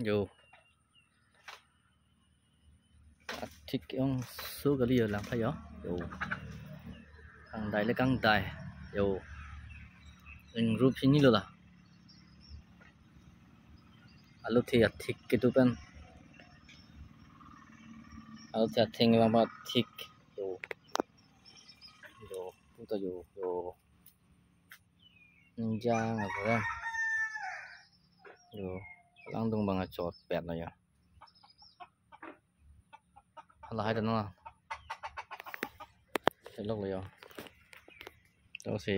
Yo, thích ông số cái gì làm phải yo, càng đại là càng đại, yo, anh rút xin như là, alo thì thích cái tu bên, alo thì thích cái mà thích, yo, puta yo, ninja apa kan, yo, langsung banget cot pet lah ya, lah ada nona, celok lah yo, terus si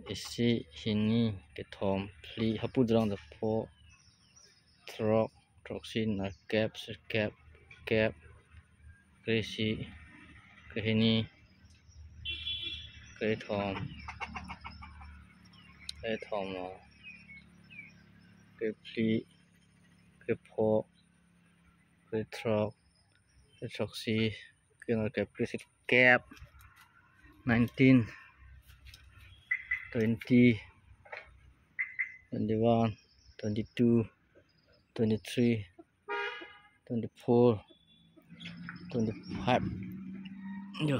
isi ini ketom pli hapu jarang dapo troksin cap krisi kehini ketom kepli kepo troksi kena krisi cap 19 20 21 22 23 24 25 yo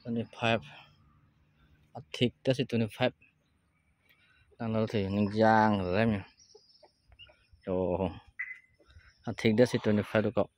25 thích đó là 25 đang lâu thì ninh giang rồi em nhỉ yo thích đó là 25 được không